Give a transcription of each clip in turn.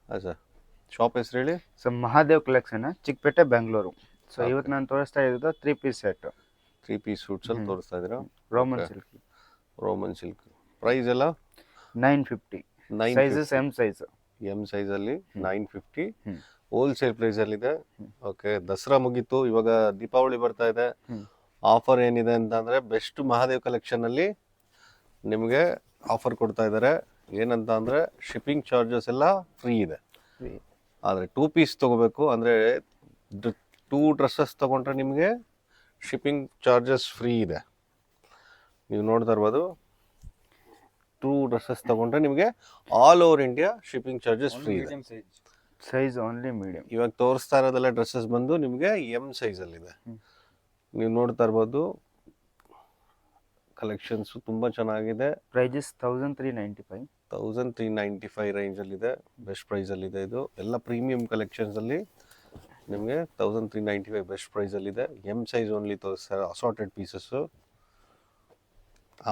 ಹಾಂ sir. Shop ಹೆಸರು ಹೇಳಿ. So Mahadev collection Chickpet Bengaluru. So okay. ಇವತ್ತು ನಾನು ತೋರಿಸ್ತಾ ಇರೋದು 3 ಪೀಸ್ ಸೆಟ್. 3 ಪೀಸ್ ಸೂಟ್ಸಲ್ಲಿ ತೋರಿಸ್ತಾ ಇದ್ದೀರಾ? Roman okay. Silk. Roman silk. Price ಎಲ್ಲ 950. ಸೈಜಸ್ 950. M size. ಎಮ್ ಸೈಜಲ್ಲಿ 950. ಹ್ಮ್. ಹೋಲ್ಸೇಲ್ ಪ್ರೈಸಲ್ಲಿದೆ. ಓಕೆ. ದಸರಾ ಮುಗೀತು, ಇವಾಗ ದೀಪಾವಳಿ ಬರ್ತಾ ಇದೆ. ಹ್ಮ್. ಆಫರ್ ಏನಿದೆ ಅಂತಂದರೆ ಬೆಸ್ಟ್ ಮಹಾದೇವ್ ಕಲೆಕ್ಷನಲ್ಲಿ ನಿಮಗೆ ಆಫರ್ ಕೊಡ್ತಾ ಇದ್ದಾರೆ. ಏನಂತ ಅಂದರೆ ಶಿಪ್ಪಿಂಗ್ ಚಾರ್ಜಸ್ ಎಲ್ಲ ಫ್ರೀ ಇದೆ. ಆದರೆ 2 ಪೀಸ್ ತೊಗೋಬೇಕು ಅಂದರೆ 2 ಡ್ರೆಸ್ಸಸ್ ತೊಗೊಂಡ್ರೆ ನಿಮಗೆ ಶಿಪ್ಪಿಂಗ್ ಚಾರ್ಜಸ್ ಫ್ರೀ ಇದೆ. ನೀವು ನೋಡ್ತಾ ಇರ್ಬೋದು, 2 ಡ್ರೆಸ್ಸಸ್ ತೊಗೊಂಡ್ರೆ ನಿಮಗೆ all over India shipping charges free ಇದೆ. Size only medium. ಇವಾಗ ತೋರಿಸ್ತಾ ಇರೋದೆಲ್ಲ ಡ್ರೆಸ್ಸಸ್ ಬಂದು ನಿಮಗೆ ಎಮ್ ಸೈಜಲ್ಲಿದೆ. ನೀವು ನೋಡ್ತಾ ಇರ್ಬೋದು, ಕಲೆಕ್ಷನ್ಸು ತುಂಬ ಚೆನ್ನಾಗಿದೆ. ಪ್ರೈಜಸ್ 1395. 1395 ರೇಂಜಲ್ಲಿದೆ. ಬೆಸ್ಟ್ ಪ್ರೈಸಲ್ಲಿದೆ. ಇದು ಎಲ್ಲ ಪ್ರೀಮಿಯಂ ಕಲೆಕ್ಷನ್ಸಲ್ಲಿ ನಿಮಗೆ 1395 ಬೆಸ್ಟ್ ಪ್ರೈಸಲ್ಲಿದೆ. ಎಮ್ ಸೈಜ್ ಓನ್ಲಿ ತೋರಿಸ್ತಾರೆ, ಅಸಾರ್ಟೆಡ್ ಪೀಸಸ್ಸು.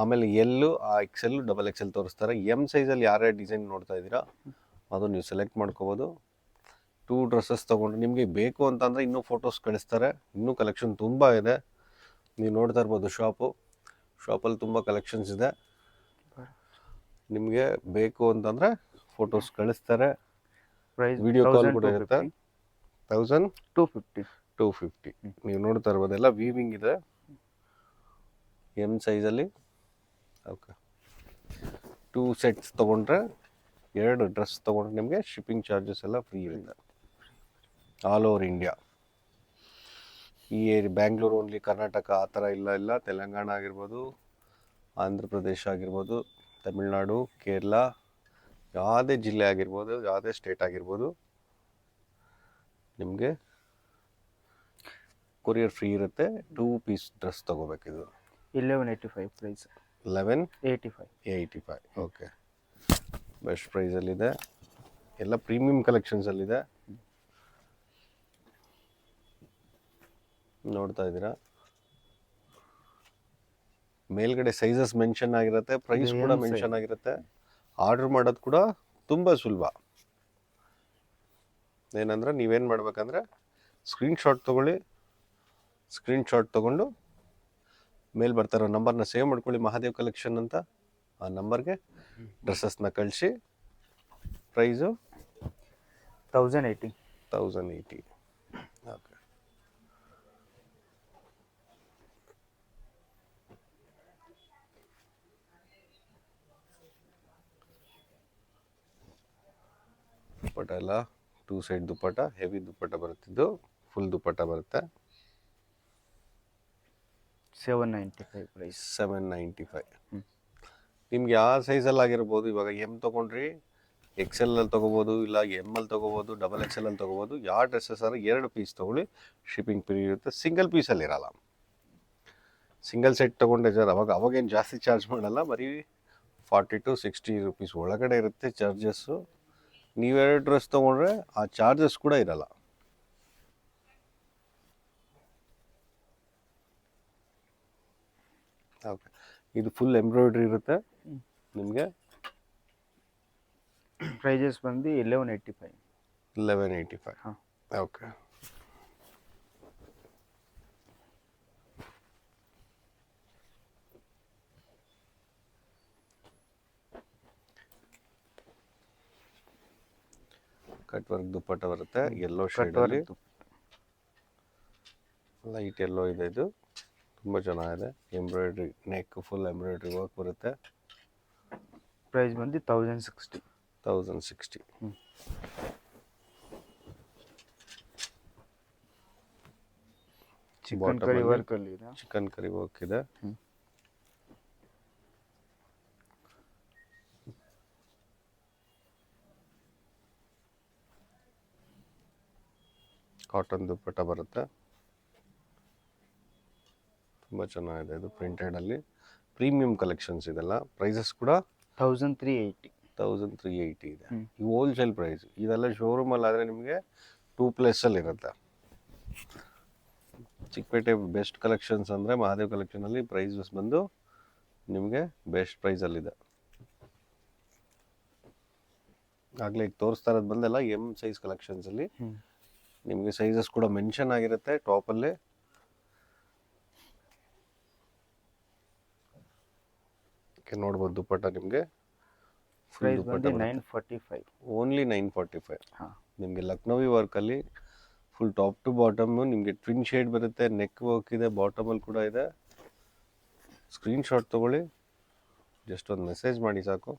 ಆಮೇಲೆ ಎಲ್ಲು XL XXL ತೋರಿಸ್ತಾರೆ. ಎಮ್ ಸೈಜಲ್ಲಿ ಯಾರ್ಯಾರು ಡಿಸೈನ್ ನೋಡ್ತಾ ಇದ್ದೀರಾ ಅದು ನೀವು ಸೆಲೆಕ್ಟ್ ಮಾಡ್ಕೋಬೋದು. 2 ಡ್ರೆಸ್ಸಸ್ ತೊಗೊಂಡ್ರೆ ನಿಮಗೆ ಬೇಕು ಅಂತಂದರೆ ಇನ್ನೂ ಫೋಟೋಸ್ ಕಳಿಸ್ತಾರೆ. ಇನ್ನೂ ಕಲೆಕ್ಷನ್ ತುಂಬ ಇದೆ. ನೀವು ನೋಡ್ತಾ ಇರ್ಬೋದು, ಶಾಪಲ್ಲಿ ತುಂಬ ಕಲೆಕ್ಷನ್ಸ್ ಇದೆ. ನಿಮಗೆ ಬೇಕು ಅಂತಂದರೆ ಫೋಟೋಸ್ ಕಳಿಸ್ತಾರೆ. ಪ್ರೈಸ್ ವಿಡಿಯೋ ಕಾಲ್ ಕೂಡ ಇರುತ್ತೆ. 1250. 1250. ನೀವು ನೋಡ್ತಾ ಇರ್ಬೋದು, ಎಲ್ಲ ವೀವಿಂಗ್ ಇದೆ ಎಮ್ ಸೈಜಲ್ಲಿ. ಓಕೆ. 2 ಸೆಟ್ಸ್ ತೊಗೊಂಡ್ರೆ 2 ಡ್ರೆಸ್ ತೊಗೊಂಡ್ರೆ ನಿಮಗೆ ಶಿಪ್ಪಿಂಗ್ ಚಾರ್ಜಸ್ ಎಲ್ಲ ಫ್ರೀ ಇರುತ್ತೆ ಆಲ್ ಓವರ್ ಇಂಡಿಯಾ. ಈ ಬ್ಯಾಂಗ್ಳೂರು ಓನ್ಲಿ, ಕರ್ನಾಟಕ ಆ ಥರ ಇಲ್ಲ. ತೆಲಂಗಾಣ ಆಗಿರ್ಬೋದು, ಆಂಧ್ರ ಪ್ರದೇಶ ಆಗಿರ್ಬೋದು, ತಮಿಳ್ನಾಡು, ಕೇರಳ, ಯಾವುದೇ ಜಿಲ್ಲೆ ಆಗಿರ್ಬೋದು, ಯಾವುದೇ ಸ್ಟೇಟ್ ಆಗಿರ್ಬೋದು, ನಿಮಗೆ ಕೊರಿಯರ್ ಫ್ರೀ ಇರುತ್ತೆ. 2 ಪೀಸ್ ಡ್ರೆಸ್ ತೊಗೋಬೇಕಿದು. 1185 ಪ್ರೈಸ್. 1185. ಓಕೆ. ಬೆಸ್ಟ್ ಪ್ರೈಸಲ್ಲಿದೆ. ಎಲ್ಲ ಪ್ರೀಮಿಯಂ ಕಲೆಕ್ಷನ್ಸಲ್ಲಿದೆ. ನೋಡ್ತಾ ಇದ್ದೀರಾ, ಮೇಲ್ಗಡೆ ಸೈಜಸ್ ಮೆನ್ಷನ್ ಆಗಿರುತ್ತೆ, ಪ್ರೈಸ್ ಕೂಡ ಮೆನ್ಷನ್ ಆಗಿರುತ್ತೆ. ಆರ್ಡರ್ ಮಾಡೋದು ಕೂಡ ತುಂಬ ಸುಲಭ. ಏನಂದರೆ ನೀವೇನು ಮಾಡಬೇಕಂದ್ರೆ ಸ್ಕ್ರೀನ್ಶಾಟ್ ತೊಗೊಂಡು ಮೇಲೆ ಬರ್ತಾರೋ ನಂಬರ್ನ ಸೇವ್ ಮಾಡ್ಕೊಳ್ಳಿ, ಮಹಾದೇವ್ ಕಲೆಕ್ಷನ್ ಅಂತ. ಆ ನಂಬರ್ಗೆ ಡ್ರೆಸ್ಸಸ್ನ ಕಳಿಸಿ. ಪ್ರೈಸು 1080. 1080. ಓಕೆ. ದುಪ್ಪಟ್ಟ ಎಲ್ಲ 2 ಸೈಡ್ ದುಪ್ಪಟ್ಟ, ಹೆವಿ ದುಪ್ಪಟ್ಟ ಬರುತ್ತಿದ್ದು, ಫುಲ್ ದುಪ್ಪಟ್ಟ ಬರುತ್ತೆ. 795 ಪ್ರೈಸ್. 795. ನಿಮ್ಗೆ ಯಾವ ಸೈಜಲ್ಲಿ ಆಗಿರ್ಬೋದು. ಇವಾಗ ಎಮ್ ತೊಗೊಂಡ್ರಿ, XL ಅಲ್ಲಿ ತೊಗೋಬೋದು, ಇಲ್ಲ ಎಮ್ ಅಲ್ಲಿ ತೊಗೋಬೋದು, XXL ಅಲ್ಲಿ ತೊಗೋಬೋದು. ಯಾವ ಡ್ರೆಸ್ಸಸ್ ಆದರೆ 2 ಪೀಸ್ ತೊಗೊಳ್ಳಿ, ಶಿಪ್ಪಿಂಗ್ ಫ್ರೀ ಇರುತ್ತೆ. ಸಿಂಗಲ್ ಪೀಸಲ್ಲಿ ಇರಲ್ಲ. ಸಿಂಗಲ್ ಸೆಟ್ ತೊಗೊಂಡೆ ಸರ್, ಅವಾಗೇನು ಜಾಸ್ತಿ ಚಾರ್ಜ್ ಮಾಡಲ್ಲ, ಬರೀ 40 to 60 ರುಪೀಸ್ ಒಳಗಡೆ ಇರುತ್ತೆ ಚಾರ್ಜಸ್ಸು. ನೀವೆರಡು ಡ್ರೆಸ್ ತೊಗೊಂಡ್ರೆ ಆ ಚಾರ್ಜಸ್ ಕೂಡ ಇರಲ್ಲ. ಓಕೆ. ಇದು ಫುಲ್ ಎಂಬ್ರಾಯ್ಡ್ರಿ ಇರುತ್ತೆ ನಿಮಗೆ. ಪ್ರೈಜಸ್ ಬಂದು 1185. 1185. ಹಾಂ. ಓಕೆ. ಕಟ್ ವರ್ಕ್ ದುಪ್ಪಟ್ಟ ಬರುತ್ತೆ, ಯೆಲ್ಲೋ ಶೇಡಲ್ಲಿ. ಲೈಟ್ ಯೆಲ್ಲೋ ಇದೆ. ಇದು ತುಂಬ ಚೆನ್ನಾಗಿದೆ. Embroidery, neck full embroidery work ಬರುತ್ತೆ. ಪ್ರೈಸ್ ಬಂದು 1060. 1060. ಚಿಕನ್ ಕರಿ ವರ್ಕ್ ಅಲ್ಲಿ ಇದೆ. ಚಿಕನ್ ಕರಿ ವರ್ಕ್ ಇದೆ. ಕಾಟನ್ ದುಪ್ಪಟ್ಟ ಬರುತ್ತೆ. ತುಂಬ ಚೆನ್ನಾಗಿದೆ. ಇದು ಪ್ರಿಂಟೆಡಲ್ಲಿ ಪ್ರೀಮಿಯಂ ಕಲೆಕ್ಷನ್ಸ್ ಇದೆಲ್ಲ. ಪ್ರೈಸಸ್ ಕೂಡ 1380. 1380 ಇದೆ. ಇವು ಹೋಲ್ಸೇಲ್ ಪ್ರೈಸ್. ಇದೆಲ್ಲ ಶೋರೂಮಲ್ಲಿ ಆದರೆ ನಿಮಗೆ 2+ ಇರುತ್ತೆ. ಚಿಕ್ಕಪೇಟೆ ಬೆಸ್ಟ್ ಕಲೆಕ್ಷನ್ಸ್ ಅಂದರೆ ಮಹಾದೇವ್ ಕಲೆಕ್ಷನಲ್ಲಿ ಪ್ರೈಸಸ್ ಬಂದು ನಿಮಗೆ ಬೆಸ್ಟ್ ಪ್ರೈಸಲ್ಲಿದೆ. ಆಗಲೇ ಈಗ ತೋರಿಸ್ತಾ ಇರೋದು ಬಂದೆಲ್ಲ ಎಮ್ ಸೈಜ್ ಕಲೆಕ್ಷನ್ಸಲ್ಲಿ ನಿಮಗೆ ಸೈಜಸ್ ಕೂಡ ಮೆನ್ಷನ್ ಆಗಿರುತ್ತೆ ಟಾಪಲ್ಲಿ. ನೋಡ್ಬೋದು ದುಪ್ಪಟ್ಟ ನಿಮಗೆ ಫುಲ್ ಪ್ರೈಸ್ ದುಪ್ಪಟ್ಟ ಬಂದು ಬರುತ್ತೆ. 945. ಓನ್ಲಿ 945. ಹಾಂ, ನಿಮಗೆ ಲಕ್ನೋವಿ ವರ್ಕಲ್ಲಿ ಫುಲ್ ಟಾಪ್ ಟು ಬಾಟಮು ನಿಮಗೆ ಟ್ವಿನ್ ಶೇಡ್ ಬರುತ್ತೆ, ನೆಕ್ ವರ್ಕ್ ಇದೆ, ಬಾಟಮಲ್ಲಿ ಕೂಡ ಇದೆ. ಸ್ಕ್ರೀನ್ಶಾಟ್ ತೊಗೊಳ್ಳಿ, ಜಸ್ಟ್ ಒಂದು ಮೆಸೇಜ್ ಮಾಡಿ ಸಾಕು.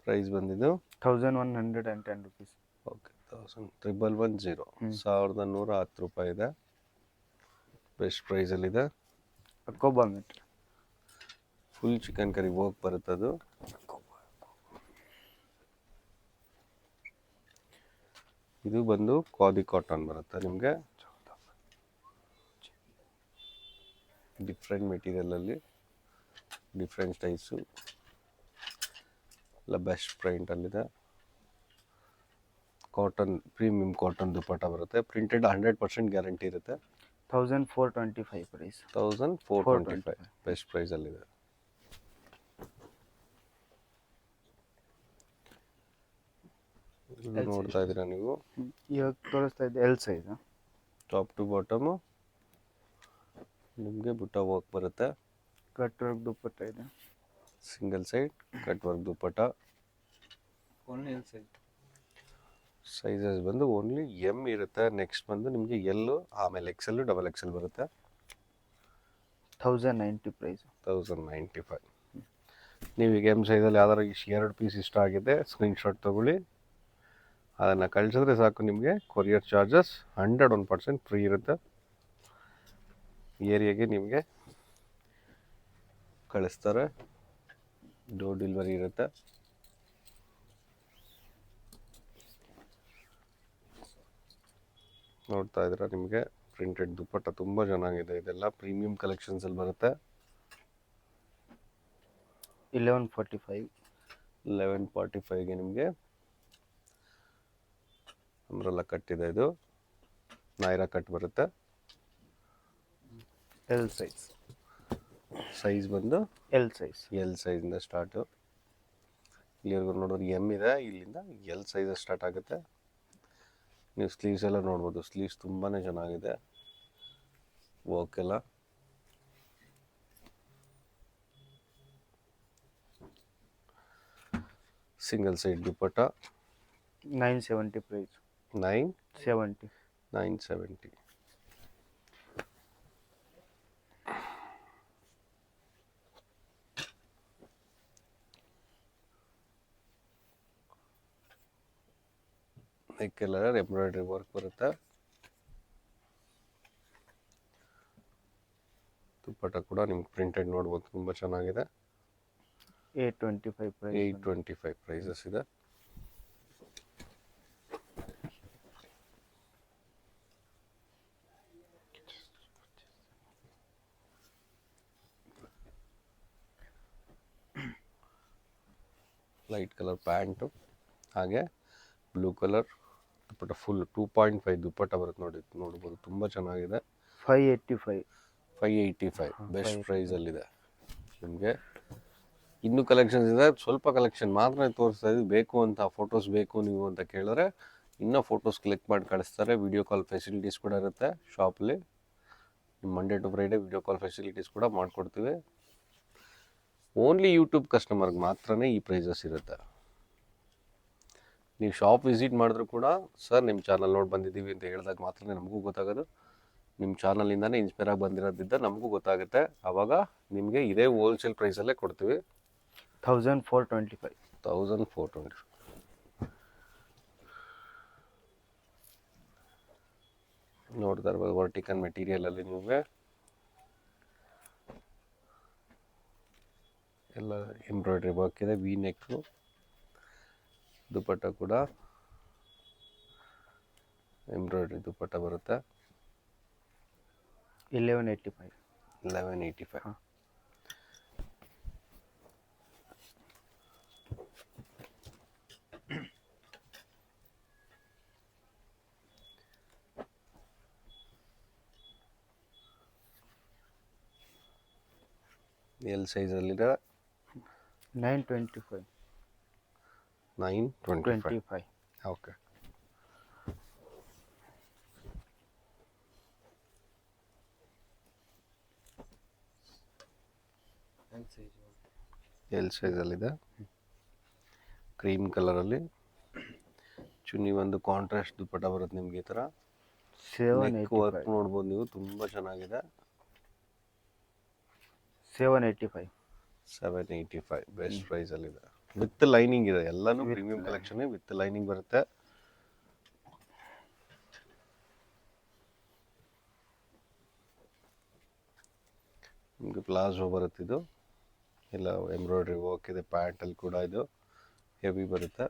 ಪ್ರೈಸ್ ಬಂದಿದ್ದು 1110 rupees. ಓಕೆ 1110 1110 ರೂಪಾಯಿ ಇದೆ. ಬೆಸ್ಟ್ ಪ್ರೈಸಲ್ಲಿದೆ. ಅಕೋಬಾ ಮೆಟ್. ಫುಲ್ ಚಿಕನ್ ಕರಿ ವರ್ಕ್ ಬರುತ್ತೆ ಅದು. ಇದು ಬಂದು ಖಾದಿ ಕಾಟನ್ ಬರುತ್ತೆ ನಿಮಗೆ. ಡಿಫ್ರೆಂಟ್ ಮೆಟೀರಿಯಲಲ್ಲಿ ಡಿಫ್ರೆಂಟ್ ಸ್ಟೈಲ್ಸು ಎಲ್ಲ ಬೆಸ್ಟ್ ಪ್ರೈಂಟಲ್ಲಿದೆ. ಕಾಟನ್ ಪ್ರೀಮಿಯಂ ಕಾಟನ್ ದುಪ್ಪಟ್ಟ ಬರುತ್ತೆ. ಪ್ರಿಂಟೆಡ್ 100% ಗ್ಯಾರಂಟಿ ಇರುತ್ತೆ. 1425 ಪ್ರೈಸ್. 1425 ಬೆಸ್ಟ್ ಪ್ರೈಸಲ್ಲಿದೆ. ಇದು ನೋಡ್ತಾ ಇದ್ದೀರಾ ನೀವು, ಇವಾಗ ತೋರಿಸ್ತಾ ಇದ್ದೆ L size. Top to bottom ನಿಮಗೆ ಬುಟ್ಟ ವರ್ಕ್ ಬರುತ್ತೆ. ಕಟ್ ವರ್ಕ್ ದುಪ್ಪಟ್ಟ ಇದೆ. Single side cut work dupatta. Only L size. Sizes ಬಂದು ಓನ್ಲಿ ಎಮ್ ಇರುತ್ತೆ. ನೆಕ್ಸ್ಟ್ ಬಂದು ನಿಮಗೆ ಎಲ್ಲು, ಆಮೇಲೆ ಎಕ್ಸೆಲ್, ಡಬಲ್ ಎಕ್ಸೆಲ್ ಬರುತ್ತೆ. 1090 ಪ್ರೈಸ್. 1095. ನೀವೀಗ ಎಮ್ ಸೈಜಲ್ಲಿ ಯಾವ್ದಾರು ಎರಡು ಪೀಸ್ ಇಷ್ಟ ಆಗಿದೆ ಸ್ಕ್ರೀನ್ಶಾಟ್ ತೊಗೊಳ್ಳಿ, ಅದನ್ನು ಕಳಿಸಿದ್ರೆ ಸಾಕು. ನಿಮಗೆ ಕೊರಿಯರ್ ಚಾರ್ಜಸ್ 101% ಫ್ರೀ ಇರುತ್ತೆ. ಏರಿಯಾಗೆ ನಿಮಗೆ ಕಳಿಸ್ತಾರೆ. ಡೋರ್ ಡೆಲಿವರಿ ಇರುತ್ತೆ. ನೋಡ್ತಾ ಇದ್ದೀರಾ, ನಿಮಗೆ ಪ್ರಿಂಟೆಡ್ ದುಪ್ಪಟ್ಟ ತುಂಬ ಚೆನ್ನಾಗಿದೆ. ಇದೆಲ್ಲ ಪ್ರೀಮಿಯಂ ಕಲೆಕ್ಷನ್ಸಲ್ಲಿ ಬರುತ್ತೆ. 1145. 1145ಗೆ ನಿಮಗೆ ಅಂಬ್ರೆಲ್ಲ ಕಟ್ ಇದೆ. ಇದು ನಾಯ್ರಾ ಕಟ್ ಬರುತ್ತೆ. L size. ಸೈಜ್ ಬಂದು ಎಲ್ ಸೈಜ್. ಎಲ್ ಸೈಜಿಂದ ಸ್ಟಾರ್ಟು. ಇಲ್ಲಿವರೆಗೂ ನೋಡೋದು ಎಮ್ ಇದೆ, ಇಲ್ಲಿಂದ ಎಲ್ ಸೈಜ್ ಸ್ಟಾರ್ಟ್ ಆಗುತ್ತೆ. ನೀವು ಸ್ಲೀವ್ಸ್ ಎಲ್ಲ ನೋಡ್ಬೋದು. ಸ್ಲೀವ್ಸ್ ತುಂಬಾ ಚೆನ್ನಾಗಿದೆ ವರ್ಕ್ ಎಲ್ಲ. ಸಿಂಗಲ್ ಸೈಡ್ ದುಪ್ಪಟ್ಟ 970 ಪ್ರೈಸ್. 970. 970. ನೆಕ್ ಎಲ್ಲ ಎಂಬ್ರಾಯ್ಡ್ರಿ ವರ್ಕ್ ಬರುತ್ತೆ. ದುಪ್ಪಟ್ಟ ಕೂಡ ನಿಮ್ಗೆ ಪ್ರಿಂಟೆಡ್ ನೋಡ್ಬೋದು, ತುಂಬ ಚೆನ್ನಾಗಿದೆ. 825 ಪ್ರೈಸ್. 825 ಪ್ರೈಸಸ್ ಇದೆ. ಲೈಟ್ ಕಲರ್ ಪ್ಯಾಂಟು, ಹಾಗೆ ಬ್ಲೂ ಕಲರ್ ದುಪ್ಪಟ್ಟ. ಫುಲ್ 2.5 ದುಪ್ಪಟ್ಟ ಬರುತ್ತೆ ನೋಡಿ, ನೋಡ್ಬೋದು ತುಂಬ ಚೆನ್ನಾಗಿದೆ. 585. 585 ಬೆಸ್ಟ್ ಪ್ರೈಸಲ್ಲಿದೆ. ನಿಮಗೆ ಇನ್ನೂ ಕಲೆಕ್ಷನ್ಸ್ ಇದೆ, ಸ್ವಲ್ಪ ಕಲೆಕ್ಷನ್ ಮಾತ್ರ ತೋರಿಸ್ತಾ ಇದ್ದೀವಿ. ಬೇಕು ಅಂತ ಫೋಟೋಸ್ ಬೇಕು ನೀವು ಅಂತ ಕೇಳಿದ್ರೆ ಇನ್ನೂ ಫೋಟೋಸ್ ಕ್ಲಿಕ್ ಮಾಡಿ ಕಳಿಸ್ತಾರೆ. ವಿಡಿಯೋ ಕಾಲ್ ಫೆಸಿಲಿಟೀಸ್ ಕೂಡ ಇರುತ್ತೆ ಶಾಪಲ್ಲಿ. Monday to Friday video call facilities ಕೂಡ ಮಾಡಿಕೊಡ್ತೀವಿ. ಓನ್ಲಿ ಯೂಟ್ಯೂಬ್ ಕಸ್ಟಮರ್ಗೆ ಮಾತ್ರನೇ ಈ ಪ್ರೈಸಸ್ ಇರುತ್ತೆ. ನೀವು ಶಾಪ್ ವಿಸಿಟ್ ಮಾಡಿದ್ರು ಕೂಡ ಸರ್ ನಿಮ್ಮ ಚಾನಲ್ ನೋಡಿ ಬಂದಿದ್ದೀವಿ ಅಂತ ಹೇಳಿದಾಗ ಮಾತ್ರ ನಮಗೂ ಗೊತ್ತಾಗೋದು. ನಿಮ್ಮ ಚಾನಲಿಂದನೇ ಇನ್ಸ್ಪೈರ್ ಆಗಿ ಬಂದಿರೋದ್ರಿಂದ ನಮಗೂ ಗೊತ್ತಾಗುತ್ತೆ. ಆವಾಗ ನಿಮಗೆ ಇದೇ ಹೋಲ್ಸೇಲ್ ಪ್ರೈಸಲ್ಲೇ ಕೊಡ್ತೀವಿ. 1425. 1420. ನೋಡ್ತಾ ಇರ್ಬೋದು ವರ್ಟಿಕಲ್ ಮೆಟೀರಿಯಲಲ್ಲಿ ನಿಮಗೆ ಎಲ್ಲ ಎಂಬ್ರಾಯ್ಡ್ರಿ ವರ್ಕ್ ಇದೆ. ವಿ ನೆಕ್ಕು, ದುಪ್ಪಟ್ಟ ಕೂಡ ಎಂಬ್ರಾಯ್ಡ್ರಿ ದುಪ್ಪಟ್ಟ ಬರುತ್ತೆ. 1185. 1185. ಎಲ್ ಸೈಜಲ್ಲಿದೆ 925 925. 25. ಓಕೆ. ಎಲ್ ಸೈಜಲ್ಲಿದೆ, ಕ್ರೀಮ್ ಕಲರಲ್ಲಿ. ಚುನ್ನಿ ಒಂದು ಕಾಂಟ್ರಾಸ್ಟ್ ದುಪ್ಪಟ್ಟ ಬರುತ್ತೆ ನಿಮ್ಗೆ ಈ ಥರ. Neck work 785. ನೋಡ್ಬೋದು ನೀವು, ತುಂಬ ಚೆನ್ನಾಗಿದೆ. 785. 785 ಬೆಸ್ಟ್ ಪ್ರೈಸಲ್ಲಿದೆ. ವಿತ್ ಲೈನಿಂಗ್ ಇದೆ, ಎಲ್ಲನೂ With premium line. Collection with lining ಬರುತ್ತೆ. ನಿಮಗೆ ಪ್ಲಾಜೋ ಬರುತ್ತೆ ಇದು, ಇಲ್ಲ ಎಂಬ್ರಾಯ್ಡ್ರಿ ವರ್ಕ್ ಇದೆ. ಪ್ಯಾಂಟಲ್ಲಿ ಕೂಡ ಇದು ಹೆವಿ ಬರುತ್ತೆ.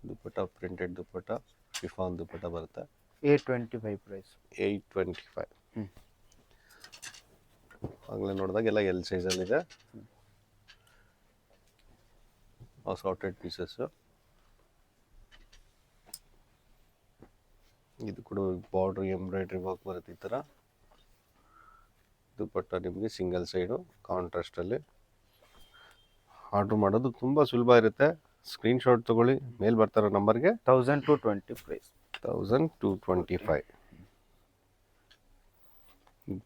ದುಪ್ಪಟ್ಟ ಪ್ರಿಂಟೆಡ್ ದುಪ್ಪಟ್ಟ, ಶಿಫಾನ್ ದುಪ್ಪಟ್ಟ ಬರುತ್ತೆ. 825 price. 825. ಹ್ಮ್. ಆಗಲೇ ನೋಡಿದಾಗ ಎಲ್ಲ ಎಲ್ ಸೈಜಲ್ಲಿದೆ. Assorted pieces. ಇದು ಕೂಡ ಬಾರ್ಡ್ರ್ ಎಂಬ್ರಾಯ್ಡ್ರಿ ವರ್ಕ್ ಬರುತ್ತೆ ಈ ಥರ. ದುಪ್ಪಟ್ಟ ನಿಮಗೆ ಸಿಂಗಲ್ ಸೈಡು ಕಾಂಟ್ರಾಸ್ಟಲ್ಲಿ. ಆರ್ಡ್ರ್ ಮಾಡೋದು ತುಂಬ ಸುಲಭ ಇರುತ್ತೆ. ಸ್ಕ್ರೀನ್ಶಾಟ್ ತೊಗೊಳ್ಳಿ, ಮೇಲ್ ಬರ್ತಾರೋ ನಂಬರ್ಗೆ. 1220 price. 1225.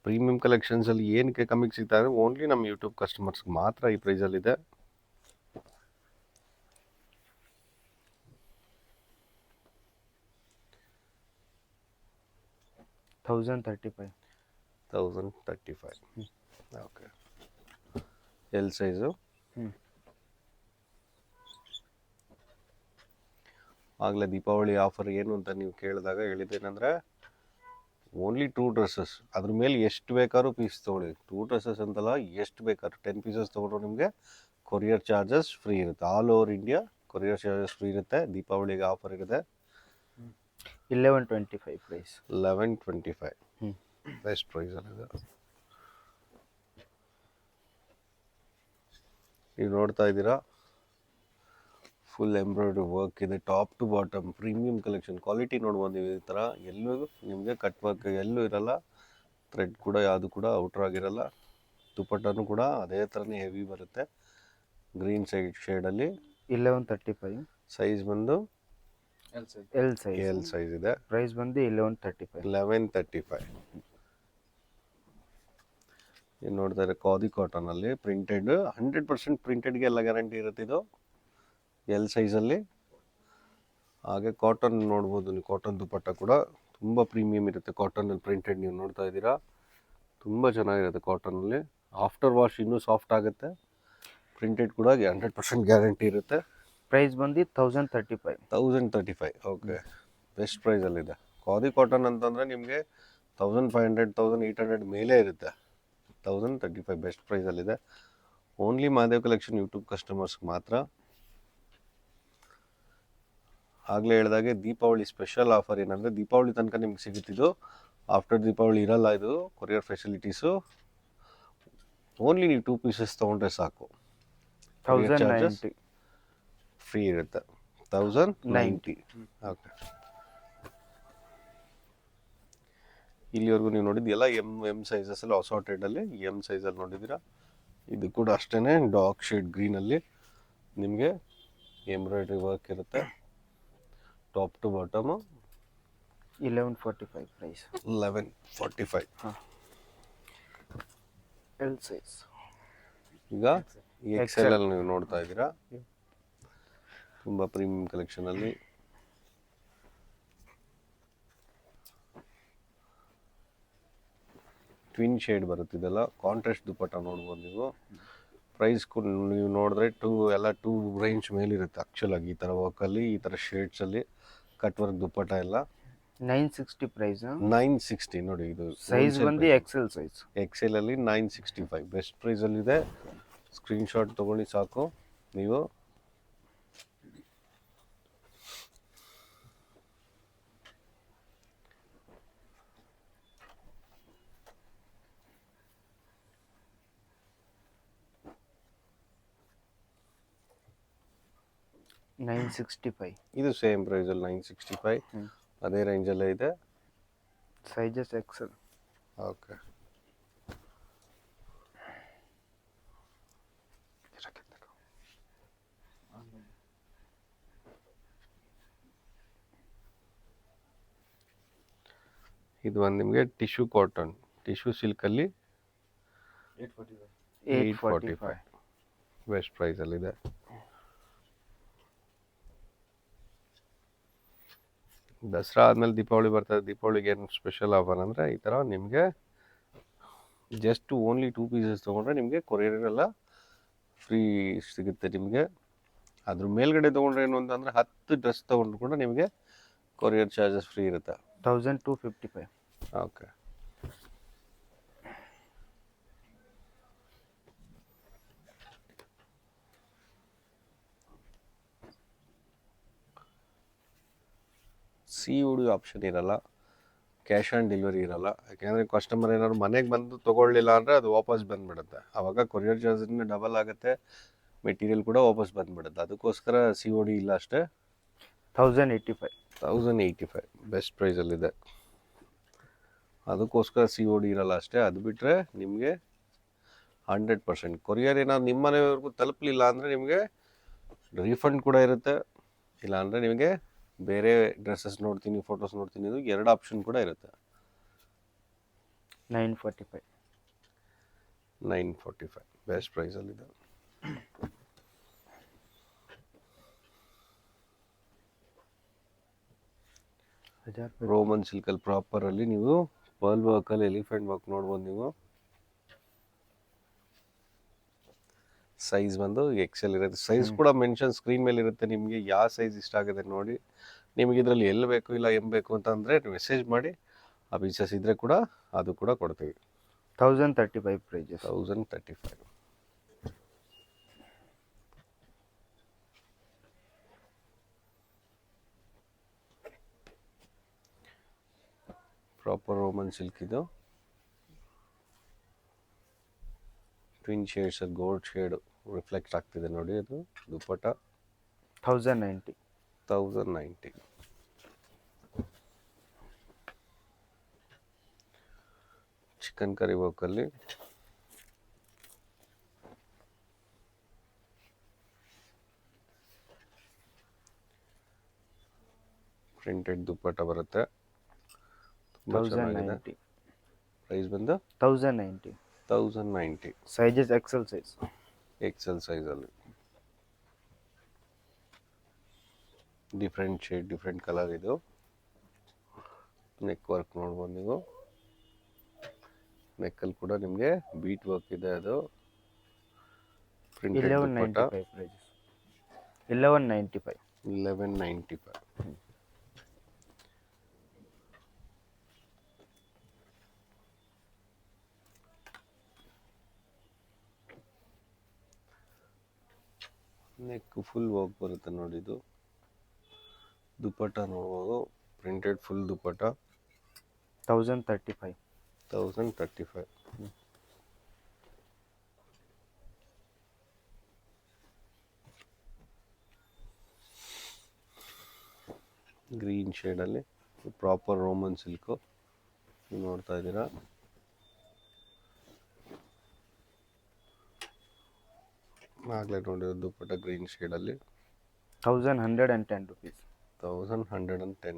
ಪ್ರೀಮಿಯಂ ಕಲೆಕ್ಷನ್ಸಲ್ಲಿ ಏನಕ್ಕೆ ಕಮ್ಮಿಗೆ ಸಿಗ್ತಾ ಇದೆ, ಓನ್ಲಿ ನಮ್ಮ ಯೂಟ್ಯೂಬ್ ಕಸ್ಟಮರ್ಸ್ಗೆ ಮಾತ್ರ ಈ ಪ್ರೈಸಲ್ಲಿದೆ. $1,035. 1035. ಓಕೆ. L size. ಹ್ಮ್. ಆಗಲೇ ದೀಪಾವಳಿ ಆಫರ್ ಏನು ಅಂತ ನೀವು ಕೇಳಿದಾಗ ಹೇಳಿದ್ದೇನೆಂದರೆ ಓನ್ಲಿ 2 ಡ್ರೆಸ್ಸಸ್, ಅದ್ರ ಮೇಲೆ ಎಷ್ಟು ಬೇಕಾದ್ರೂ ಪೀಸ್ ತೊಗೊಳ್ಳಿ. 2 ಡ್ರೆಸ್ಸಸ್ ಅಂತಲ್ಲ, ಎಷ್ಟು ಬೇಕಾದ್ರೂ 10 ಪೀಸಸ್ ತೊಗೊಂಡ್ರು ನಿಮಗೆ ಕೊರಿಯರ್ ಚಾರ್ಜಸ್ ಫ್ರೀ ಇರುತ್ತೆ. All over India courier charges free ಇರುತ್ತೆ. ದೀಪಾವಳಿಗೆ ಆಫರ್ ಇರುತ್ತೆ. 1125 price. 1125 ಹ್ಮ್. ಬೆಸ್ಟ್ ಪ್ರೈಸಲ್ಲಿದೆ. ನೀವು ನೋಡ್ತಾ ಇದ್ದೀರಾ, ಫುಲ್ ಎಂಬ್ರಾಯ್ಡ್ರಿ ವರ್ಕ್ ಇದೆ, top to bottom premium collection. Quality ನೋಡ್ಬೋದು ನೀವು ಈ ಥರ. ಎಲ್ಲೂ ನಿಮಗೆ ಕಟ್ ವರ್ಕ್ ಎಲ್ಲೂ ಇರಲ್ಲ. ಥ್ರೆಡ್ ಕೂಡ ಯಾವುದು ಕೂಡ ಔಟ್ರ್ ಆಗಿರಲ್ಲ. ದುಪ್ಪಟ್ಟನೂ ಕೂಡ ಅದೇ ಥರನೇ ಹೆವಿ ಬರುತ್ತೆ. ಗ್ರೀನ್ ಶೇಡಲ್ಲಿ 1135. ಸೈಜ್ ಬಂದು L size. ಎಲ್ ಸೈಜ್ ಇದೆ. Price ಬಂದು 1135. 1135. ನೀವು ನೋಡ್ತಾ ಇದ್ದಾರೆ ಖಾದಿ ಕಾಟನಲ್ಲಿ ಪ್ರಿಂಟೆಡ್, 100% ಪ್ರಿಂಟೆಡ್ಗೆ ಎಲ್ಲ ಗ್ಯಾರಂಟಿ ಇರುತ್ತೆ ಇದು ಎಲ್ ಸೈಜಲ್ಲಿ. ಹಾಗೆ ಕಾಟನ್ ನೋಡ್ಬೋದು ನೀವು, ಕಾಟನ್ ದುಪ್ಪಟ್ಟ ಕೂಡ ತುಂಬ ಪ್ರೀಮಿಯಂ ಇರುತ್ತೆ. ಕಾಟನಲ್ಲಿ ಪ್ರಿಂಟೆಡ್ ನೀವು ನೋಡ್ತಾ ಇದ್ದೀರಾ, ತುಂಬ ಚೆನ್ನಾಗಿರುತ್ತೆ ಕಾಟನಲ್ಲಿ. ಆಫ್ಟರ್ ವಾಶ್ ಇನ್ನೂ ಸಾಫ್ಟ್ ಆಗುತ್ತೆ. ಪ್ರಿಂಟೆಡ್ ಕೂಡ 100% ಗ್ಯಾರಂಟಿ ಇರುತ್ತೆ. Price ಬಂದು 1035. 1035. ಓಕೆ, ಬೆಸ್ಟ್ ಪ್ರೈಸಲ್ಲಿದೆ. ಖಾದಿ ಕಾಟನ್ ಅಂತಂದರೆ ನಿಮಗೆ 1500 1800 ಮೇಲೆ ಇರುತ್ತೆ. 1035 ಬೆಸ್ಟ್ ಪ್ರೈಸಲ್ಲಿದೆ. ಓನ್ಲಿ ಮಹಾದೇವ್ ಕಲೆಕ್ಷನ್ ಯೂಟ್ಯೂಬ್ ಕಸ್ಟಮರ್ಸ್ಗೆ ಮಾತ್ರ. ಆಗಲೇ ಹೇಳಿದಾಗೆ ದೀಪಾವಳಿ ಸ್ಪೆಷಲ್ ಆಫರ್ ಏನಂದರೆ, ದೀಪಾವಳಿ ತನಕ ನಿಮ್ಗೆ ಸಿಗುತ್ತಿದ್ದು, ಆಫ್ಟರ್ ದೀಪಾವಳಿ ಇರಲ್ಲ ಇದು ಕೊರಿಯರ್ ಫೆಸಿಲಿಟೀಸು. ಓನ್ಲಿ ನೀವು 2 ಪೀಸಸ್ ತೊಗೊಂಡ್ರೆ ಸಾಕು. 1090. ಫ್ರೀ ಇರುತ್ತೆ. 1090. ಓಕೆ. ಇಲ್ಲಿವರೆಗೂ ನೀವು ನೋಡಿದ್ದು ಎಲ್ಲ ಎಮ್ ಸೈಜಸಲ್ಲಿ ಅಸಾರ್ಟೆಡಲ್ಲಿ ಎಮ್ ಸೈಜಲ್ಲಿ ನೋಡಿದ್ದೀರಾ. ಇದು ಕೂಡ ಅಷ್ಟೇ ಡಾರ್ಕ್ ಶೇಡ್ ಗ್ರೀನಲ್ಲಿ ನಿಮಗೆ ಎಂಬ್ರಾಯ್ಡ್ರಿ ವರ್ಕ್ ಇರುತ್ತೆ top to bottom. 1145 price. 1145. L size. ಈಗ ಎಕ್ಸೆಲ್ ಅಲ್ಲಿ ನೀವು ನೋಡ್ತಾ ಇದ್ದೀರಾ, ತುಂಬ ಪ್ರೀಮಿಯಂ ಕಲೆಕ್ಷನಲ್ಲಿ. ಟ್ವಿನ್ ಶೇಡ್ ಬರುತ್ತೆ ಇದೆಲ್ಲ. ಕಾಂಟ್ರಾಸ್ಟ್ ದುಪ್ಪಟ್ಟ ನೋಡ್ಬೋದು ನೀವು. ಪ್ರೈಸ್ ನೀವು ನೋಡಿದ್ರೆ ಎಲ್ಲ 2 ರೇಂಜ್ ಮೇಲಿರುತ್ತೆ ಆ್ಯಕ್ಚುಲಾಗಿ. ಈ ಥರ ವರ್ಕಲ್ಲಿ, ಈ ಥರ ಶೇಡ್ಸಲ್ಲಿ ಕಟ್ ವರ್ಕ್ ದುಪ್ಪಟ್ಟ ಎಲ್ಲ 960 price. 960 ನೋಡಿ. ಇದು ಸೈಜ್ ಬಂದು XL size. ಎಕ್ಸೆಲಲ್ಲಿ 965 ಬೆಸ್ಟ್ ಪ್ರೈಸಲ್ಲಿದೆ. ಸ್ಕ್ರೀನ್ಶಾಟ್ ತೊಗೊಳ್ಳಿ ಸಾಕು ನೀವು. $965. ಇದು ಸೇಮ್ ಪ್ರೈಸಲ್ಲಿ 965. ಅದೇ ರೇಂಜಲ್ಲೇ ಇದೆ. Sizes XL. ಓಕೆ. ಇದು ಒಂದು ನಿಮಗೆ ಟಿಶ್ಯೂ ಕಾಟನ್, ಟಿಶ್ಯೂ ಸಿಲ್ಕಲ್ಲಿ 845. ಬೆಸ್ಟ್ ಪ್ರೈಸಲ್ಲಿದೆ. ದಸರಾ ಆದಮೇಲೆ ದೀಪಾವಳಿ ಬರ್ತದೆ. ದೀಪಾವಳಿಗೆ ಏನು ಸ್ಪೆಷಲ್ ಆಫರ್ ಅಂದರೆ ಈ ಥರ ನಿಮಗೆ ಜಸ್ಟ್ ಓನ್ಲಿ 2 ಪೀಸಸ್ ತೊಗೊಂಡ್ರೆ ನಿಮಗೆ ಕೊರಿಯರ್ ಎಲ್ಲ ಫ್ರೀ ಸಿಗುತ್ತೆ ನಿಮಗೆ. ಅದ್ರ ಮೇಲ್ಗಡೆ ತೊಗೊಂಡ್ರೆ ಏನು ಅಂತಂದರೆ 10 ಡ್ರೆಸ್ ತೊಗೊಂಡ್ರು ಕೂಡ ನಿಮಗೆ ಕೊರಿಯರ್ ಚಾರ್ಜಸ್ ಫ್ರೀ ಇರುತ್ತೆ. 1255. ಓಕೆ. COD ಆಪ್ಷನ್ ಇರಲ್ಲ, ಕ್ಯಾಶ್ ಆನ್ ಡೆಲಿವರಿ ಇರಲ್ಲ. ಯಾಕೆಂದರೆ ಕಸ್ಟಮರ್ ಏನಾದ್ರು ಮನೆಗೆ ಬಂದು ತೊಗೊಳ್ಳಿಲ್ಲ ಅಂದರೆ ಅದು ವಾಪಸ್ ಬಂದುಬಿಡುತ್ತೆ. ಆವಾಗ ಕೊರಿಯರ್ ಚಾರ್ಜನ್ನು ಡಬಲ್ ಆಗುತ್ತೆ, ಮೆಟೀರಿಯಲ್ ಕೂಡ ವಾಪಸ್ ಬಂದುಬಿಡುತ್ತೆ. ಅದಕ್ಕೋಸ್ಕರ COD ಇಲ್ಲ ಅಷ್ಟೇ. 1085. 1085 ಬೆಸ್ಟ್ ಪ್ರೈಸಲ್ಲಿದೆ. ಅದಕ್ಕೋಸ್ಕರ COD ಇರಲ್ಲ ಅಷ್ಟೇ. ಅದು ಬಿಟ್ಟರೆ ನಿಮಗೆ 100% ಕೊರಿಯರ್ ಏನಾದ್ರು ನಿಮ್ಮ ಮನೆಯವರೆಗೂ ತಲುಪಲಿಲ್ಲ ಅಂದರೆ ನಿಮಗೆ ರೀಫಂಡ್ ಕೂಡ ಇರುತ್ತೆ. ಇಲ್ಲಾಂದರೆ ನಿಮಗೆ ಬೇರೆ ಡ್ರೆಸ್ಸಸ್ ನೋಡ್ತೀನಿ, ಫೋಟೋಸ್ ನೋಡ್ತೀನಿ, ಇದು 2 ಆಪ್ಷನ್ ಕೂಡ ಇರುತ್ತೆ. 945. 945 ಬೆಸ್ಟ್ ಪ್ರೈಸಲ್ಲಿದೆ. ರೋಮನ್ ಸಿಲ್ಕಲ್ಲಿ ಪ್ರಾಪರಲ್ಲಿ ನೀವು ಪರ್ಲ್ ವರ್ಕಲ್ಲಿ ಎಲಿಫೆಂಟ್ ವರ್ಕ್ ನೋಡ್ಬೋದು. ನೀವು ಸೈಜ್ ಬಂದು XL ಇರುತ್ತೆ. ಸೈಜ್ ಕೂಡ ಮೆನ್ಷನ್ ಸ್ಕ್ರೀನ್ ಮೇಲೆ ಇರುತ್ತೆ. ನಿಮಗೆ ಯಾವ ಸೈಜ್ ಇಷ್ಟ ಆಗುತ್ತೆ ನೋಡಿ. ನಿಮಗೆ ಇದರಲ್ಲಿ ಎಲ್ಲಿ ಬೇಕು ಇಲ್ಲ ಬೇಕು ಅಂತಂದರೆ ಮೆಸೇಜ್ ಮಾಡಿ. ಆ ಪೀಸಸ್ ಇದ್ದರೆ ಕೂಡ ಅದು ಕೂಡ ಕೊಡ್ತೀವಿ. 1035 ಪ್ರೈಸಸ್. 1035. ಪ್ರಾಪರ್ ರೋಮನ್ ಸಿಲ್ಕ್ ಇದು. Twin shades gold shade reflect ಆಗ್ತಿದೆ ನೋಡಿ. ಅದು ದುಪ್ಪಟ್ಟ 1090. 1090. ಚಿಕನ್ ಕರಿ ವರ್ಕಲ್ಲಿ ಪ್ರಿಂಟೆಡ್ ದುಪ್ಪಟ್ಟ ಬರುತ್ತೆ. ತುಂಬ ಚೆನ್ನಾಗಿದೆ. 1090. ಪ್ರೈಸ್ ಬಂದು 1090. 1090. Sizes XL size. XL ಸೈಜಲ್ಲಿ ಡಿಫ್ರೆಂಟ್ ಶೇಡ್, ಡಿಫ್ರೆಂಟ್ ಕಲರ್. ಇದು ನೆಕ್ ವರ್ಕ್ ನೋಡ್ಬೋದು ನೀವು. ನೆಕ್ಕಲ್ಲಿ ಕೂಡ ನಿಮಗೆ ಬೀಟ್ ವರ್ಕ್ ಇದೆ. ಅದು printed dupatta. 1195 prices. 1195. 1195. Neck full work ಬರುತ್ತೆ ನೋಡಿ. ಇದು ದುಪ್ಪಟ್ಟ ನೋಡ್ಬೋದು, ಪ್ರಿಂಟೆಡ್ ಫುಲ್ ದುಪ್ಪಟ್ಟ. 1035. 1035. ಗ್ರೀನ್ ಶೇಡಲ್ಲಿ ಪ್ರಾಪರ್ ರೋಮನ್ ಸಿಲ್ಕು ನೋಡ್ತಾ ಇದ್ದೀರಾ. ಆಗಲೇ ನೋಡಿರೋ ದುಪ್ಪಟ್ಟ ಗ್ರೀನ್ ಶೇಡಲ್ಲಿ 1110 rupees. 1110.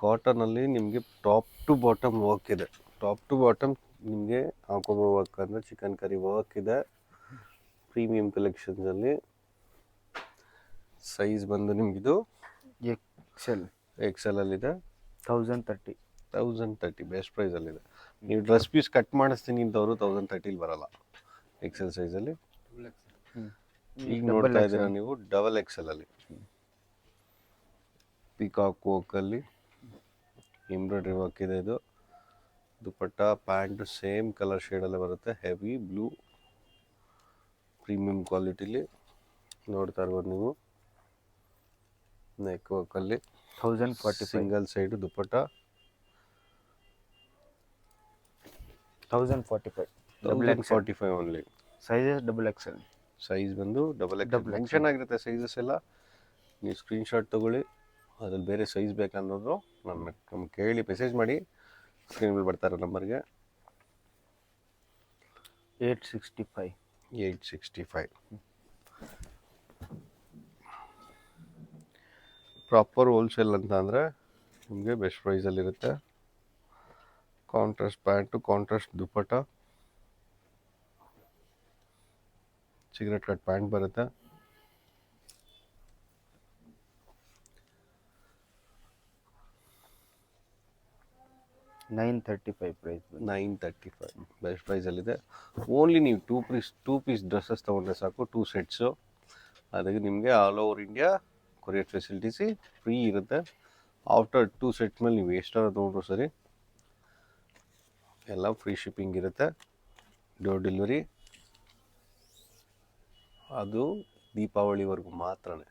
ಕಾಟನಲ್ಲಿ ನಿಮಗೆ ಟಾಪ್ ಟು ಬಾಟಮ್ ವರ್ಕ್ ಇದೆ. ಟಾಪ್ ಟು ಬಾಟಮ್ ನಿಮಗೆ ಹಾಕೋಬೋ ವರ್ಕ್ ಅಂದರೆ ಚಿಕನ್ ಕರಿ ವರ್ಕ್ ಇದೆ. ಪ್ರೀಮಿಯಂ ಕಲೆಕ್ಷನ್ಸಲ್ಲಿ ಸೈಜ್ ಬಂದು ನಿಮಗಿದು XL ಅಲ್ಲಿದೆ. 1030. 1030 ಬೆಸ್ಟ್ ಪ್ರೈಸಲ್ಲಿದೆ. ನೀವು ಡ್ರೆಸ್ ಪೀಸ್ ಕಟ್ ಮಾಡಿಸ್ತೀನಿ ಅಂತವರು 1030 ಬರಲ್ಲ. XL ಸೈಜಲ್ಲಿ ಈಗ ನೋಡ್ತಾ ಇದ್ದೀರಾ ನೀವು. ಡಬಲ್ XL ಅಲ್ಲಿ ಪಿಕಾಕ್ ವರ್ಕಲ್ಲಿ ಎಂಬ್ರಾಯ್ಡ್ರಿ ವರ್ಕ್ ಇದೆ. ಇದು ದುಪ್ಪಟ್ಟ, ಪ್ಯಾಂಟ್ ಸೇಮ್ ಕಲರ್ ಶೇಡಲ್ಲೇ ಬರುತ್ತೆ. ಹೆವಿ ಬ್ಲೂ ಪ್ರೀಮಿಯಂ ಕ್ವಾಲಿಟಿಲಿ ನೋಡ್ತಾ ಇರ್ಬೋದು ನೀವು. ನೆಕ್ ವರ್ಕಲ್ಲಿ 1045. ಸಿಂಗಲ್ ಸೈಡ್ ದುಪ್ಪಟ್ಟ. 1045. 1045 ಓನ್ಲಿ. Sizes XXL. ಸೈಜ್ ಬಂದು ಡಬಲ್ ಮೆನ್ಷನ್ ಆಗಿರುತ್ತೆ ಸೈಜಸ್ ಎಲ್ಲ. ನೀವು ಸ್ಕ್ರೀನ್ಶಾಟ್ ತೊಗೊಳ್ಳಿ. ಅದ್ರಲ್ಲಿ ಬೇರೆ ಸೈಜ್ ಬೇಕನ್ನೋದು ನಮ್ಗೆ ಕೇಳಿ ಮೆಸೇಜ್ ಮಾಡಿ. ಸ್ಕ್ರೀನ್ ಮೇಲೆ ಬರ್ತಾರೆ ನಂಬರ್ಗೆ. 865. 865. ಪ್ರಾಪರ್ ಹೋಲ್ಸೇಲ್ ಅಂತ ಅಂದರೆ ನಿಮಗೆ ಬೆಸ್ಟ್ ಪ್ರೈಸಲ್ಲಿರುತ್ತೆ. Contrast pant, contrast dupatta, cigarette cut pant ಬರುತ್ತೆ. $935 ಪ್ರೈಸ್. 935 ಬೆಸ್ಟ್ ಪ್ರೈಸಲ್ಲಿದೆ. ಓನ್ಲಿ ನೀವು ಟೂ ಪೀಸ್ ಡ್ರೆಸ್ಸಸ್ ತೊಗೊಂಡ್ರೆ ಸಾಕು, 2 ಸೆಟ್ಸು. ಅದಕ್ಕೆ ನಿಮಗೆ ಆಲ್ ಓವರ್ ಇಂಡಿಯಾ ಕೊರಿಯರ್ ಫೆಸಿಲಿಟೀಸಿ ಫ್ರೀ ಇರುತ್ತೆ. ಆಫ್ಟರ್ 2 ಸೆಟ್ ಮೇಲೆ ನೀವು ಎಷ್ಟಾರು ತೊಗೊಂಡ್ರು ಸರಿ, ಎಲ್ಲ ಫ್ರೀ ಶಿಪ್ಪಿಂಗ್ ಇರುತ್ತೆ. ಡೋರ್ ಡೆಲಿವರಿ ಅದು ದೀಪಾವಳಿವರೆಗೂ ಮಾತ್ರನೇ.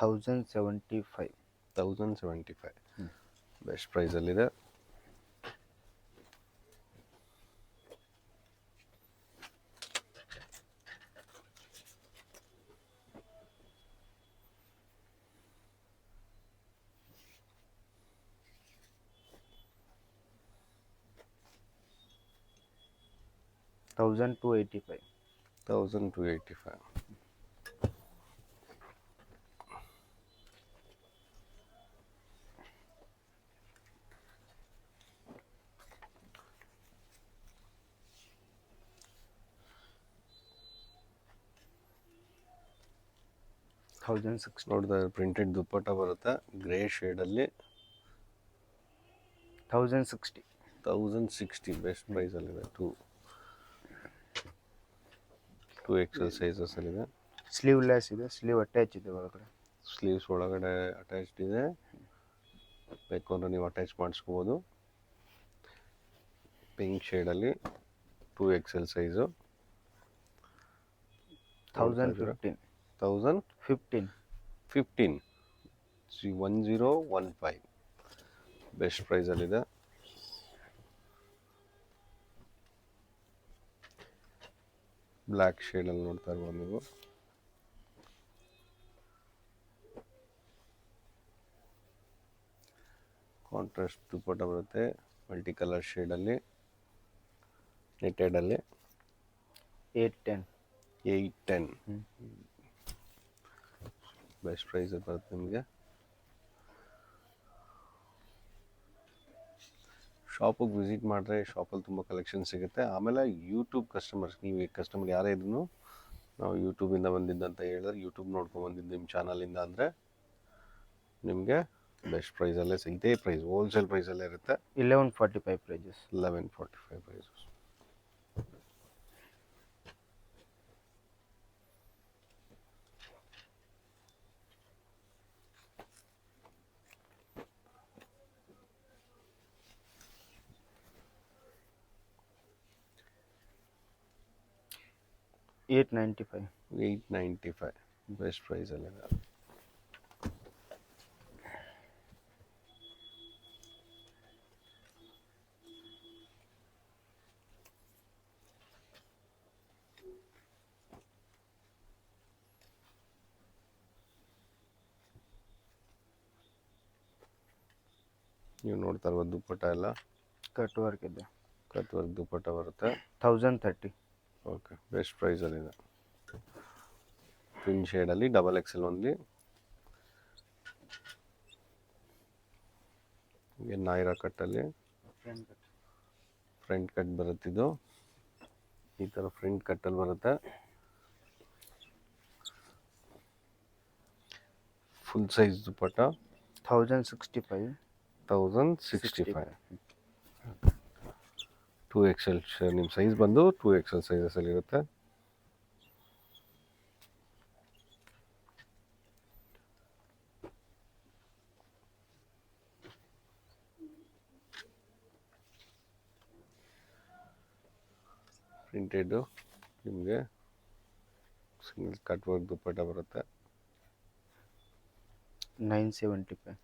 1075. 1075 ಬೆಸ್ಟ್ ಪ್ರೈಸಲ್ಲಿದೆ. $1285. 1285. $1060. ನೋಡಿದ್ರೆ ಪ್ರಿಂಟೆಡ್ ದುಪ್ಪಟ್ಟ ಬರುತ್ತೆ ಗ್ರೇ ಶೇಡಲ್ಲಿ. 1060. 1060 ಬೆಸ್ಟ್ ಪ್ರೈಸಲ್ಲಿದೆ. ಟೂ ಎಕ್ಸೆಲ್ ಸೈಜಸಲ್ಲಿದೆ. ಸ್ಲೀವ್ಲೆಸ್ ಇದೆ, ಸ್ಲೀವ್ ಅಟ್ಯಾಚ್ ಇದೆ ಒಳಗಡೆ. ಸ್ಲೀವ್ಸ್ ಒಳಗಡೆ ಅಟ್ಯಾಚ್ಡ್ ಇದೆ, ಬೇಕು ಅಂದರೆ ನೀವು ಅಟ್ಯಾಚ್ ಮಾಡಿಸ್ಕೋಬೋದು. ಪಿಂಕ್ ಶೇಡಲ್ಲಿ 2 ಎಕ್ಸೆಲ್ ಸೈಜು. 1015. 1015 1015 ಬೆಸ್ಟ್ ಪ್ರೈಸಲ್ಲಿದೆ. ಬ್ಲ್ಯಾಕ್ ಶೇಡಲ್ಲಿ ನೋಡ್ತಾ ಇರ್ಬೋದು ನೀವು. ಕಾಂಟ್ರಾಸ್ಟ್ ದುಪ್ಪಟ್ಟ ಬರುತ್ತೆ ಮಲ್ಟಿ ಕಲರ್ ಶೇಡಲ್ಲಿ, ನೆಟೆಡಲ್ಲಿ. 810. ಬೆಸ್ಟ್ ಪ್ರೈಸಲ್ಲಿ ಬರುತ್ತೆ ನಿಮಗೆ. ಶಾಪಿಗೆ ವಿಸಿಟ್ ಮಾಡಿದ್ರೆ ಶಾಪಲ್ಲಿ ತುಂಬ ಕಲೆಕ್ಷನ್ ಸಿಗುತ್ತೆ. ಆಮೇಲೆ ಯೂಟ್ಯೂಬ್ ಕಸ್ಟಮರ್ಸ್, ನೀವು ಕಸ್ಟಮರ್ ಯಾರೇ ಇದ್ರೂ ನಾವು ಯೂಟ್ಯೂಬಿಂದ ಬಂದಿದ್ದಂತ ಹೇಳಿದ್ರೆ, ಯೂಟ್ಯೂಬ್ ನೋಡ್ಕೊಂಡು ಬಂದಿದ್ದು ನಿಮ್ಮ ಚಾನಲಿಂದ ಅಂದರೆ ನಿಮಗೆ ಬೆಸ್ಟ್ ಪ್ರೈಸಲ್ಲೇ ಇದೇ ಪ್ರೈಸ್ ಹೋಲ್ಸೇಲ್ ಪ್ರೈಸಲ್ಲೇ ಇರುತ್ತೆ. 1145 ಪ್ರೈಸಸ್. 1145 ಪ್ರೈಸಸ್. $895 ಬೆಸ್ಟ್ ಪ್ರೈಸಲ್ಲಿದೆ. ನೀವು ನೋಡ್ತಾ ಇರ್ಬೋದು ದುಪ್ಪಟ್ಟ ಎಲ್ಲ ಕಟ್ ವರ್ಕ್ ಇದೆ. ಕಟ್ ವರ್ಕ್ ದುಪ್ಪಟ್ಟ ಬರುತ್ತೆ. 1030. ಓಕೆ ಬೆಸ್ಟ್ ಪ್ರೈಸಲ್ಲಿದೆ. ಪಿಂಕ್ ಶೇಡಲ್ಲಿ ಡಬಲ್ ಎಕ್ಸೆಲ್ ಓನ್ಲಿ. ಹೀಗೆ ನಾಯಿರಾ ಕಟ್ಟಲ್ಲಿ ಫ್ರಂಟ್ ಕಟ್ ಬರುತ್ತಿದ್ದು, ಈ ಥರ ಫ್ರಂಟ್ ಕಟ್ಟಲ್ಲಿ ಬರುತ್ತೆ. ಫುಲ್ ಸೈಜ್ ದುಪ್ಪಟ್ಟ 1065. 1065. 2 ಎಕ್ಸೆಲ್ ನಿಮ್ಮ ಸೈಜ್ ಬಂದು 2 ಎಕ್ಸೆಲ್ ಸೈಜಸಲ್ಲಿ ಇರುತ್ತೆ. ಪ್ರಿಂಟೆಡು ನಿಮಗೆ ಸಿಂಗಲ್ ಕಟ್ ವರ್ಕ್ ದುಪ್ಪಟ್ಟ ಬರುತ್ತೆ. 975.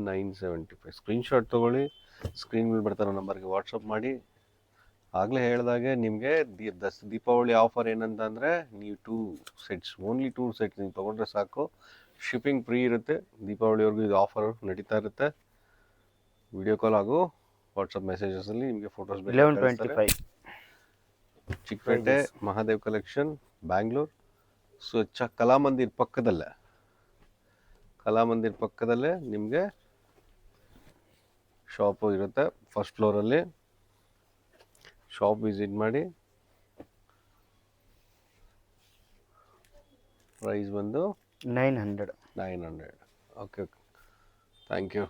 975 ಸ್ಕ್ರೀನ್ಶಾಟ್ ತೊಗೊಳ್ಳಿ, ಸ್ಕ್ರೀನ್ ಮೇಲೆ ಬರ್ತಾರೋ ನಂಬರ್ಗೆ ವಾಟ್ಸಪ್ ಮಾಡಿ. ಆಗಲೇ ಹೇಳಿದಾಗೆ ನಿಮಗೆ ದೀಪಾವಳಿ ಆಫರ್ ಏನಂತ ಅಂದರೆ, ನೀವು 2 ಸೆಟ್ಸ್ ಓನ್ಲಿ 2 ಸೆಟ್ಸ್ ನೀವು ತೊಗೊಂಡ್ರೆ ಸಾಕು, ಶಿಪ್ಪಿಂಗ್ ಫ್ರೀ ಇರುತ್ತೆ. ದೀಪಾವಳಿವರೆಗೂ ಇದು ಆಫರ್ ನಡೀತಾ ಇರುತ್ತೆ. ವಿಡಿಯೋ ಕಾಲ್ ಹಾಗೂ ವಾಟ್ಸಪ್ ಮೆಸೇಜಸಲ್ಲಿ ನಿಮಗೆ ಫೋಟೋಸ್ 1125. ಚಿಕ್ಕಪೇಟೆ ಮಹಾದೇವ್ ಕಲೆಕ್ಷನ್ ಬ್ಯಾಂಗ್ಳೂರ್. ಸ್ವಚ್ಛ ಕಲಾಮಂದಿರ್ ಪಕ್ಕದಲ್ಲೇ ನಿಮಗೆ ಶಾಪು ಇರುತ್ತೆ. ಫಸ್ಟ್ ಫ್ಲೋರಲ್ಲಿ ಶಾಪ್ ವಿಸಿಟ್ ಮಾಡಿ. ಪ್ರೈಸ್ ಬಂದು 900. 900. Okay, thank you.